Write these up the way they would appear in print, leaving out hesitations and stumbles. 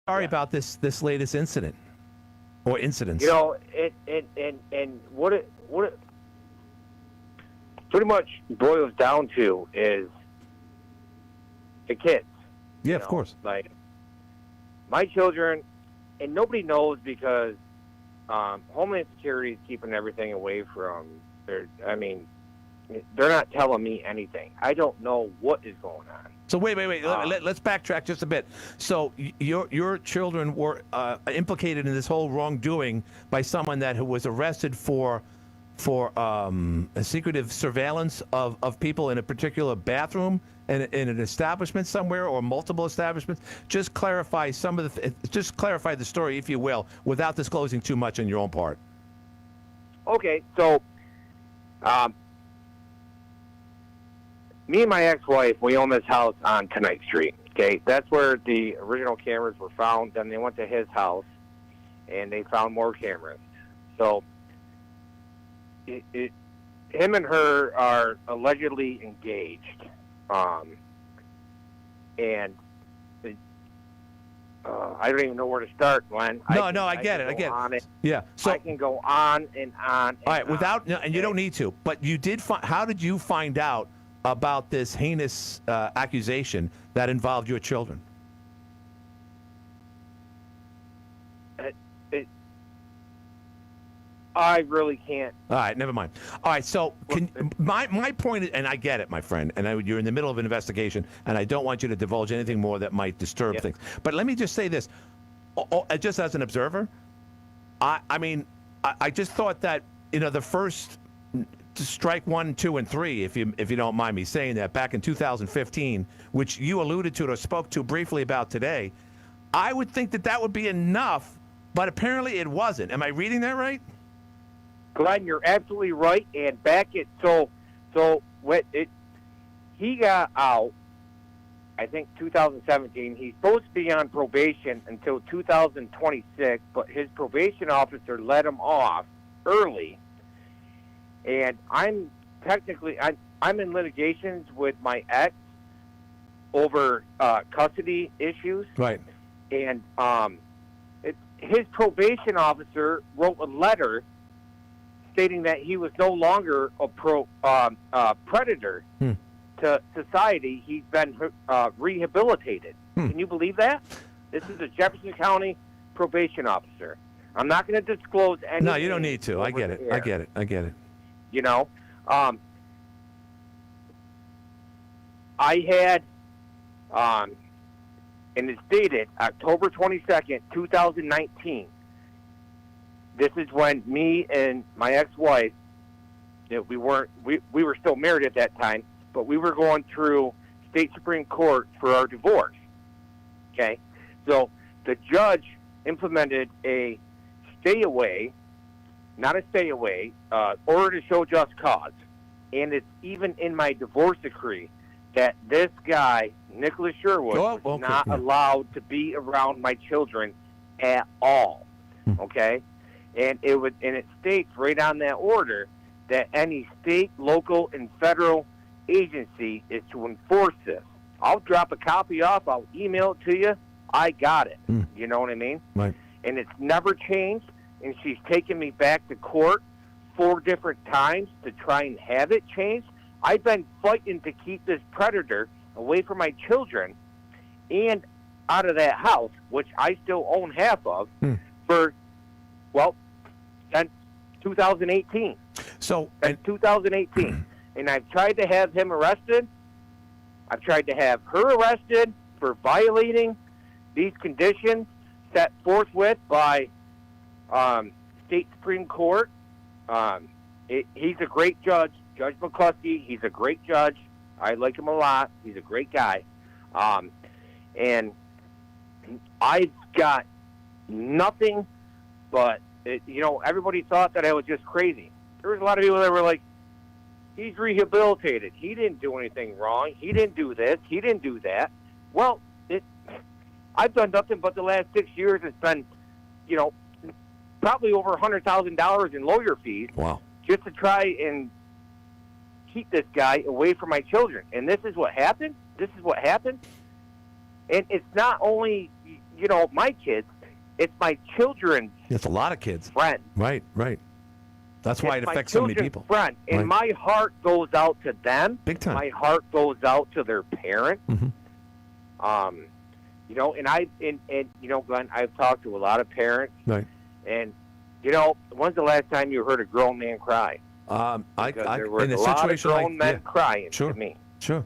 sorry about this latest incident or incidents. You know, and what it pretty much boils down to is the kids. Yeah, of course. Like my children, and nobody knows because Homeland Security is keeping everything away from their. I mean, they're not telling me anything. I don't know what is going on. So wait. Let's backtrack just a bit. So your children were implicated in this whole wrongdoing by someone that was arrested for a secretive surveillance of people in a particular bathroom in an establishment somewhere or multiple establishments. Just clarify just clarify the story, if you will, without disclosing too much on your own part. Okay, so me and my ex-wife, we own this house on Tonight Street. Okay, that's where the original cameras were found. Then they went to his house, and they found more cameras. So him and her are allegedly engaged, and I don't even know where to start, Glenn. I get it. Yeah. So I can go on and on. All right, and you don't need to, but you did. How did you find out about this heinous accusation that involved your children? I really can't. All right, never mind. All right, so my point is, and I get it, my friend, and you're in the middle of an investigation, and I don't want you to divulge anything more that might disturb things. But let me just say this, just as an observer, I just thought that the first strike 1, 2, and 3, if you don't mind me saying that, back in 2015, which you alluded to or spoke to briefly about today, I would think that would be enough, but apparently it wasn't. Am I reading that right? Glenn, you're absolutely right. And he got out, I think 2017. He's supposed to be on probation until 2026, but his probation officer let him off early. And I'm in litigations with my ex over custody issues. Right. And his probation officer wrote a letter stating that he was no longer a predator to society. He's been rehabilitated. Can you believe that? This is a Jefferson County probation officer. I'm not going to disclose anything. No, you don't need to. I get it. I get it. You know, I had, and it's dated October 22nd, 2019. This is when me and my ex-wife, we were still married at that time, but we were going through state Supreme Court for our divorce. Okay, so the judge implemented a order to show just cause, and it's even in my divorce decree that this guy Nicholas Sherwood was not allowed to be around my children at all. Okay. And it states right on that order that any state, local, and federal agency is to enforce this. I'll drop a copy off. I'll email it to you. I got it. You know what I mean? Right. And it's never changed. And she's taken me back to court 4 different times to try and have it changed. I've been fighting to keep this predator away from my children and out of that house, which I still own half of, since 2018. Since 2018. And I've tried to have him arrested. I've tried to have her arrested for violating these conditions set forthwith by state Supreme Court. He's a great judge, Judge McCluskey. He's a great judge. I like him a lot. He's a great guy. And I've got nothing but, everybody thought that I was just crazy. There was a lot of people that were like, he's rehabilitated. He didn't do anything wrong. He didn't do this. He didn't do that. Well, I've done nothing but the last 6 years. It's been, probably over $100,000 in lawyer fees. Wow. Just to try and keep this guy away from my children. And this is what happened. And it's not only, you know, my kids. It's my children's It's a lot of kids. friend. Right. That's why it My affects so many children's people. Friend, and Right. my heart goes out to them. Big time. My heart goes out to their parents. Mm-hmm. You know, and you know, Glenn, I've talked to a lot of parents, Right. and you know, when's the last time you heard a grown man cry? I There were in a a lot of situation grown like men crying Sure. to me. Sure.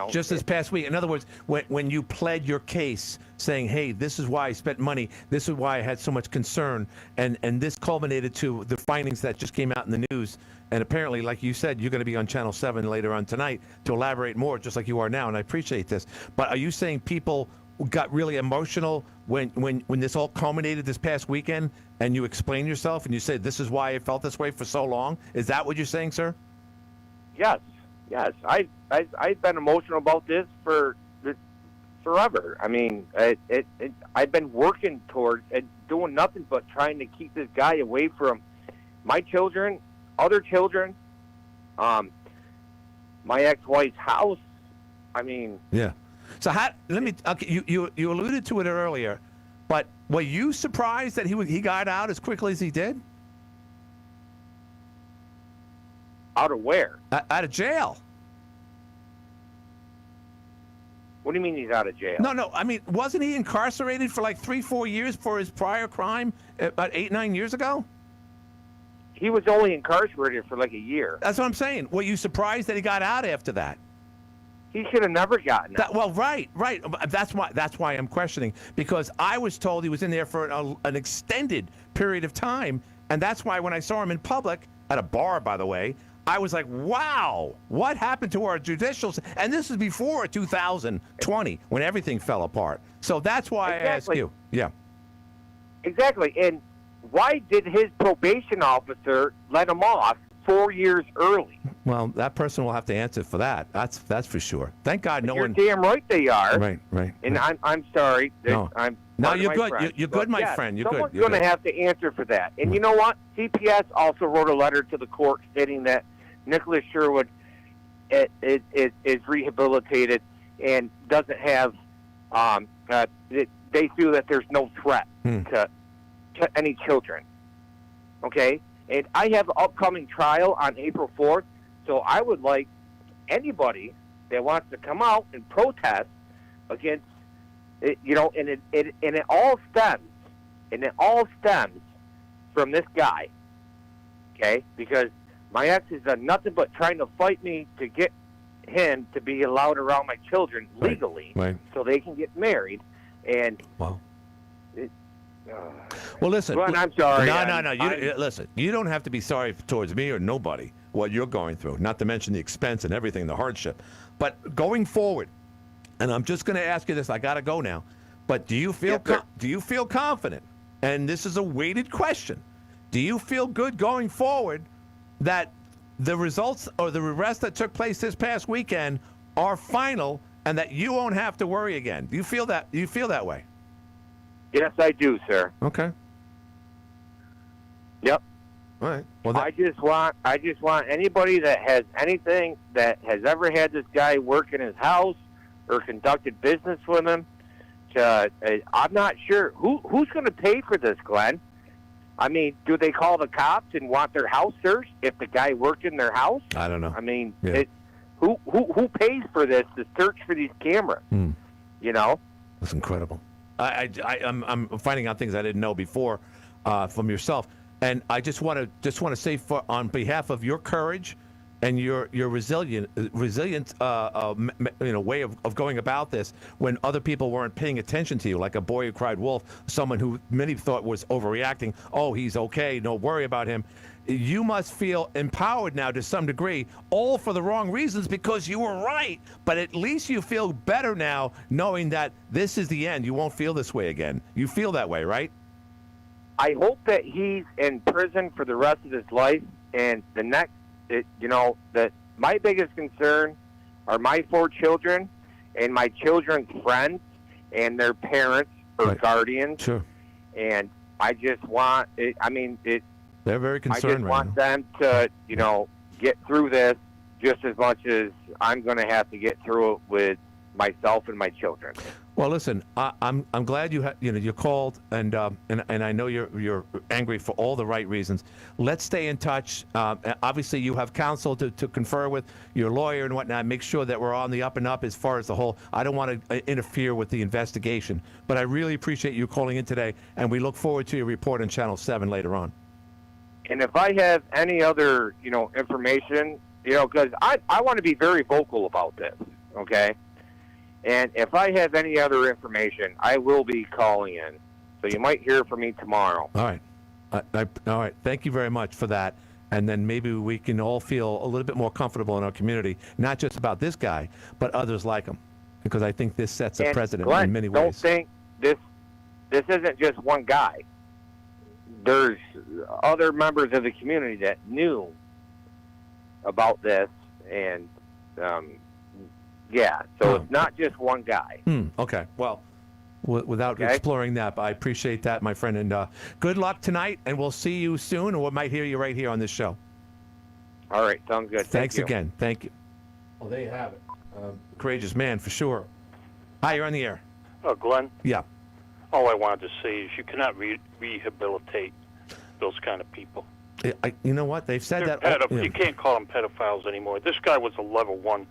Just this past week. In other words, when you pled your case saying, hey, this is why I spent money, this is why I had so much concern, and this culminated to the findings that just came out in the news, and apparently, like you said, you're going to be on Channel 7 later on tonight to elaborate more, just like you are now, and I appreciate this. But are you saying people got really emotional when this all culminated this past weekend, and you explained yourself, and you said, this is why I felt this way for so long? Is that what you're saying, sir? Yes. I've been emotional about this for forever. I mean, I've been working towards and doing nothing but trying to keep this guy away from my children, other children, my ex-wife's house. I mean, yeah. So you alluded to it earlier, but were you surprised that he got out as quickly as he did? out of where? Out of jail. What do you mean he's out of jail? No. I mean, wasn't he incarcerated for like 3-4 years for his prior crime about 8-9 years ago? He was only incarcerated for like a year. That's what I'm saying. Were you surprised that he got out after that? He should have never gotten out. Well, right. That's why I'm questioning, because I was told he was in there for an extended period of time, and that's why when I saw him in public at a bar, by the way, I was like, wow, what happened to our judicial? And this is before 2020 when everything fell apart. So that's why I asked you. Yeah. Exactly. And why did his probation officer let him off 4 years early? Well, that person will have to answer for that. That's for sure. Thank God no You're one. damn right they are. Right. And I'm sorry. No. No, you're good. You're good, my friend. You're good. Someone's going to have to answer for that. And you know what? CPS also wrote a letter to the court stating that Nicholas Sherwood is rehabilitated and doesn't have. They feel that there's no threat to any children. Okay, and I have an upcoming trial on April 4th, so I would like anybody that wants to come out and protest against it, and it all stems from this guy. Okay, because my ex has done nothing but trying to fight me to get him to be allowed around my children legally, so they can get married. And wow. Well, listen. Glenn, I'm sorry. No. Listen, you don't have to be sorry towards me or nobody what you're going through. Not to mention the expense and everything, the hardship. But going forward, and I'm just going to ask you this. I got to go now. But do you feel confident? And this is a weighted question. Do you feel good going forward that the results or the arrest that took place this past weekend are final and that you won't have to worry again? Do you feel that? Do you feel that way? Yes, I do, sir. Okay. Yep. All right. Well, I just want anybody that has anything that has ever had this guy work in his house or conducted business with him. I'm not sure who's going to pay for this, Glenn. I mean, do they call the cops and want their house searched if the guy worked in their house? I don't know. I mean, who pays for this to search for these cameras? You know, that's incredible. I'm finding out things I didn't know before from yourself, and I just want to say on behalf of your courage and your resilient way of going about this when other people weren't paying attention to you, like a boy who cried wolf, someone who many thought was overreacting. Oh, he's okay, don't worry about him. You must feel empowered now to some degree, all for the wrong reasons because you were right. But at least you feel better now knowing that this is the end. You won't feel this way again. You feel that way, right? I hope that he's in prison for the rest of his life. And the next, that my biggest concern are my 4 children and my children's friends and their parents or guardians. Sure. And I just want it. I mean, they're very concerned right now. I just want them to, get through this just as much as I'm going to have to get through it with myself and my children. Well, listen, I'm glad you called, and I know you're angry for all the right reasons. Let's stay in touch. Obviously, you have counsel to confer with your lawyer and whatnot. Make sure that we're on the up and up as far as the whole. I don't want to interfere with the investigation, but I really appreciate you calling in today, and we look forward to your report on Channel 7 later on. And if I have any other, information, because I want to be very vocal about this, okay? And if I have any other information, I will be calling in. So you might hear from me tomorrow. All right. All right. Thank you very much for that. And then maybe we can all feel a little bit more comfortable in our community, not just about this guy, but others like him. Because I think this sets a precedent Glenn, in many ways. Don't think this isn't just one guy. There's other members of the community that knew about this, and so it's not just one guy. Okay. Well, without exploring that, I appreciate that, my friend. And good luck tonight, and we'll see you soon, or we might hear you right here on this show. All right. Sounds good. Thanks again. Thank you. Well, there you have it. Courageous man, for sure. Hi, you're on the air. Oh, Glenn? Yeah. All I wanted to say is you cannot rehabilitate those kind of people. You know what? They've said They're that. You can't call them pedophiles anymore. This guy was a level 1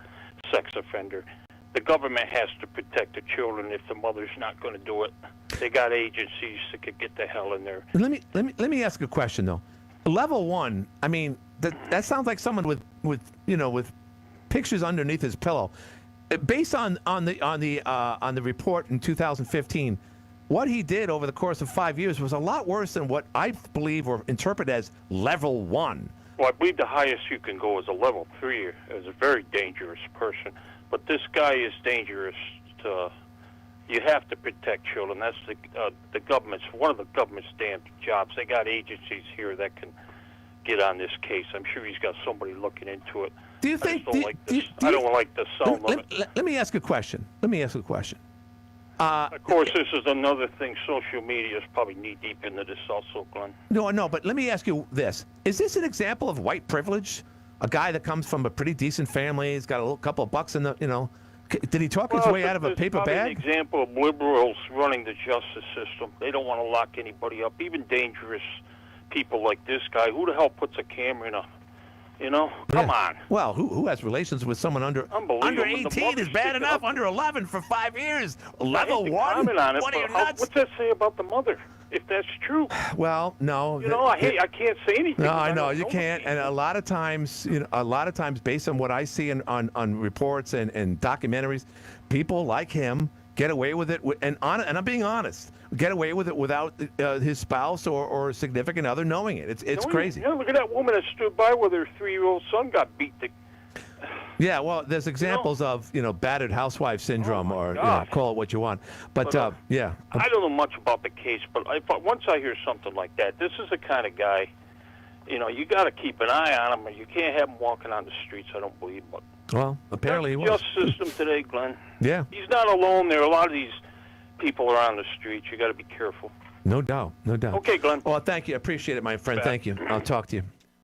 sex offender. The government has to protect the children if the mother's not going to do it. They got agencies that could get the hell in there. Let me ask a question though. Level 1. I mean, that sounds like someone with pictures underneath his pillow. Based on the report in 2015, what he did over the course of 5 years was a lot worse than what I believe or interpret as level 1. Well, I believe the highest you can go is a level 3 as a very dangerous person. But this guy is dangerous. You have to protect children. That's the government's one of the government's damn jobs. They got agencies here that can get on this case. I'm sure he's got somebody looking into it. Do you think? I don't like the sound limit. Let me ask a question. Of course, this is another thing. Social media is probably knee-deep into this also, Glenn. No, but let me ask you this. Is this an example of white privilege? A guy that comes from a pretty decent family, he's got a little couple of bucks in the, did he talk his way out of a paper bag? It's an example of liberals running the justice system. They don't want to lock anybody up, even dangerous people like this guy. Who the hell puts a camera in a... Come on. Well, who has relations with someone under 18 is bad enough. Under 11 for 5 years. Level 1? What are you nuts? What's that say about the mother? If that's true. Well, no. I can't say anything. No, I know you can't. And a lot of times, based on what I see on reports and documentaries, people like him get away with it. And I'm being honest. Get away with it without his spouse or significant other knowing it. It's crazy. Yeah, look at that woman that stood by with her 3-year-old son got beat. Yeah, well, there's examples of battered housewife syndrome, or call it what you want. But yeah, I don't know much about the case, but once I hear something like that, this is the kind of guy. You got to keep an eye on him, and you can't have him walking on the streets. I don't believe, but well, apparently he was. Justice system today, Glenn. Yeah, he's not alone. There are a lot of these people are on the streets. You got to be careful. No doubt. Okay, Glenn. Well, thank you. I appreciate it, my friend. Thank you. I'll talk to you.